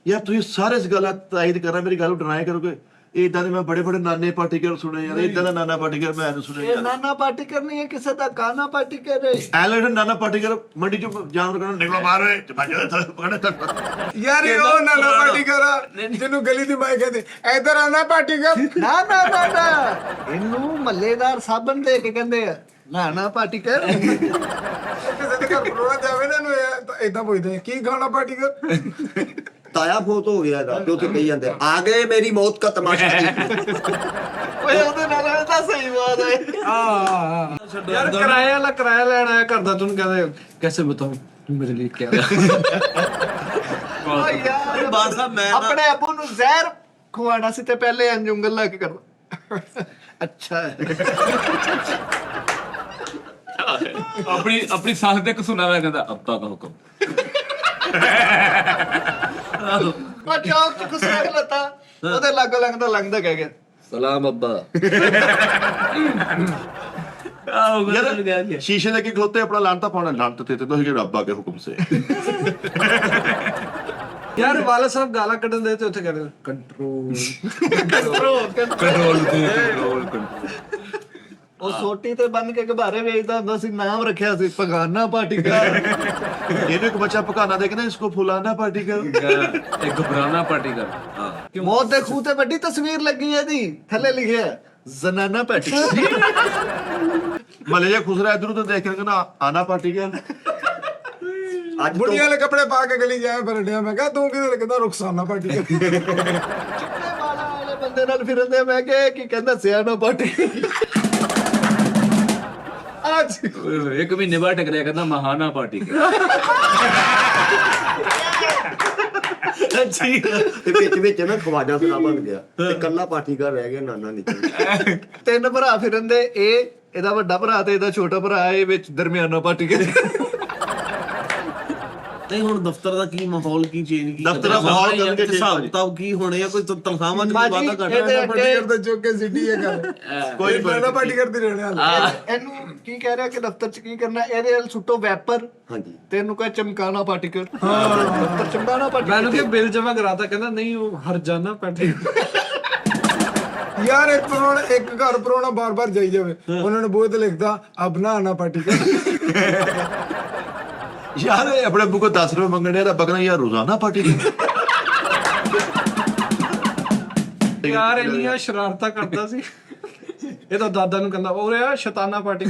यार तुसीं सारे इस गल तायद कर रहे, मेरी गल डिनाई करोगे? इदां दे मैं बड़े बड़े नाने पार्टिकल सुने यार, इदां दा नाना पार्टिकल मैं नहीं सुने यार। नाना पार्टिकल नहीं है, किसी का काना पार्टिकल है। ਐਲੇ ਨਾਨਾ ਪਾਰਟੀਕਲ ਮੰਡੀ ਚ ਜਾਨਵਰ ਕਹਿੰਦਾ ਨਿਕਲੋ ਬਾਹਰ ਓਏ यार ये ओ नाना पार्टिकल ਜਿਹਨੂੰ ਗਲੀ ਦੀ ਮਾਈ ਕਹਿੰਦੇ ਇਧਰ ਆਣਾ ਪਾਰਟੀਕਲ। ਨਾ ਨਾ ਨਾ ਨਾ, ਇਹਨੂੰ ਮੱਲੇਦਾਰ ਸਾਬਣ ਦੇ ਕੇ ਕਹਿੰਦੇ ਆ ਨਾਨਾ ਪਾਰਟੀਕਲ। ਕਿਸੇ ਦੇ ਘਰ ਪਰੋਣਾ ਜਾਵੇ ਨਾ ਇਹਨੂੰ ਏਦਾਂ ਪੁੱਛਦੇ ਕੀ ਖਾਣਾ ਪਾਰਟੀਕਲ। ताया फोत हो गया था तो कही जाते आ गए मेरी मौत का तमाशा ਓਏ ਉਹਦੇ ਨਾਲ ਇਹ ਤਾਂ ਸਹੀ ਬਾਤ ਹੈ। यार किराया वाला किराया लेना आया करदा तुम कहते कैसे बताऊं मेरे लिए क्या ਓ ਯਾਰ बात साहब मैं ना- ਆਪਣੇ ਆਪੂ ਨੂੰ ਜ਼ਹਿਰ ਖਵਾਣਾ ਸੀ ਤੇ ਪਹਿਲੇ ਅੰਜੁੰਗਲ ਲਾ ਕੇ ਕਰਦਾ। ਅੱਛਾ ਹੈ। अपनी अपनी सास देख सुना मैं कहता अब्बा का हुक्म। ਉਹ ਚੌਕ ਚ ਕੁਛ ਰੱਖ ਲਤਾ, ਉਹਦੇ ਲਾਗੋ ਲੰਘਦਾ ਕਹਿ ਗਿਆ सलाम अब्बा यार शीशे लगे खलोते अपना लानता पाना लानत थे तो ही रब्बा के हुक्म से। यार वाला साहब गाला कटन दे तो कहते कंट्रोल ਉਹ ਸੋਟੀ ਤੇ ਬੰਨ ਕੇ ਘਬਾਰੇ ਵੇਚਦਾ ਹੁੰਦਾ ਸੀ, ਨਾਮ ਰੱਖਿਆ ਸੀ ਪਗਾਨਾ ਪਾਰਟੀਕਲ। ਇਹਨੂੰ ਇੱਕ ਬੱਚਾ ਪਕਾਨਾ ਦੇਖਣਾ, ਇਸਕੋ ਫੁਲਾਨਾ ਪਾਰਟੀਕਲ। एक घबराना पार्टी कर। हाँ ਮੌਤ ਦੇ ਖੂਹ ਤੇ ਵੱਡੀ ਤਸਵੀਰ ਲੱਗੀ ਹੈ ਇਹਦੀ, ਥੱਲੇ ਲਿਖਿਆ ਜ਼ਨਾਨਾ ਪਾਰਟੀਕਲ। ਮਲੇ ਜੇ ਖੁਸਰਾ ਇਧਰ ਉਧਰ ਦੇਖ ਕੇ ਕਹਿੰਦਾ ਆਨਾ ਪਾਰਟੀਕਲ। आज तो ਬੁੜੀਆਂ ਵਾਲੇ ਕੱਪੜੇ ਪਾ ਕੇ ਗਲੀ ਜਾਏ ਫਿਰਦਿਆ। ਮੈਂ ਕਿਹਾ ਤੂੰ ਕਿਹਦੇ ਕਹਿੰਦਾ ਰੁਖਸਾਨਾ ਪਾਰਟੀਕਲ। ਚਿੱਟੇ ਵਾਲਾਂ ਵਾਲੇ ਬੰਦੇ ਨਾਲ ਫਿਰਦੇ, ਮੈਂ ਕਿਹਾ ਇਹ ਕੀ ਕਹਿੰਦਾ ਸਿਆਣਾ ਪਾਰਟੀਕਲ। ਅੱਜ एक महीने बाद टकराया कहता महाना पार्टी कर। ਤੇ ਵਿੱਚ ਨਾ ਖਵਾਜਾ ਸਰਾ ਬਣ ਗਿਆ ਤੇ ਕੱਲਾ ਪਾਠੀਕਰ ਰਹਿ ਗਿਆ ਨਾਨਾ ਨਿੱਕੇ। ਤਿੰਨ ਭਰਾ ਫਿਰਦੇ, ਇਹ ਇਹਦਾ ਵੱਡਾ ਭਰਾ ਤੇ ਇਹਦਾ ਛੋਟਾ ਭਰਾ, ਇਹ ਵਿੱਚ ਦਰਮਿਆਨਾ ਪਾਰਟੀਕਲ। ਨਹੀਂ ਹੁਣ ਦਫ਼ਤਰ ਦਾ ਕੀ ਮਾਹੌਲ ਕੀ ਚੇਂਜ ਕੀ ਦਫ਼ਤਰ ਦਾ ਮਾਹੌਲ ਕਰਨਾ ਕਰਕੇ ਹਿਸਾਬ ਕਿਤਾਬ ਕੀ ਹੋਣੇ ਆ, ਕੋਈ ਤਨਖਾਹਾਂ ਚ ਬਾਜੀ, ਵਾਧਾ ਇਹਦੇ ਘਟਾ। ਅੱਗੇ ਪਾਰਟੀਕਲ ਦਾ ਚੁੱਕ ਕੇ ਸਿੱਟੀ ਇਹ ਗੱਲ ਕੋਈ ਨਾਨਾ ਪਾਰਟੀਕਲ ਦੀ ਰਹਿਣੇ ਵਾਲਾ। ਇਹਨੂੰ ਕੀ ਕਹਿ ਰਿਹਾ ਕਿ ਦਫ਼ਤਰ ਚ ਕੀ ਕਰਨਾ, ਇਹਦੇ ਨਾਲ ਸੁੱਟੋ ਵੈਪਰ ਹਾਂਜੀ ਤੇ ਇਹਨੂੰ ਕਹੇ ਚਮਕਾਣਾ ਪਾਰਟੀਕਲ। ਦਫ਼ਤਰ ਚਮਕਾਣਾ मैंने ਪਾਰਟੀਕਲ। क्या बिल जमा कराता कहना नहीं वो हर जाना पैटे। ਯਾਰ ਇੱਕ ਪਰੋਣਾ ਇੱਕ ਘਰ ਪਰੋਣਾ ਬਾਰ-ਬਾਰ ਜਾਈ ਜਾਵੇ, ਉਹਨਾਂ ਨੇ ਬੂਹੇ ਤੇ ਲਿਖਦਾ ਅਬ ਨਾ ਆਣਾ ਪਾਰਟੀਕਲ। यार अपने अब्बू को 10 रुपए मंगने रहा बकना यार रोजाना पार्टी। यार ਇੰਨੀਆਂ ਸ਼ਰਾਰਤਾਂ ਕਰਦਾ ਸੀ। ਇਹ ਤਾਂ ਦਾਦਾ ਨੂੰ ਕਹਿੰਦਾ ਓਰੇ ਆ ਸ਼ੈਤਾਨਾ ਪਾਰਟੀ।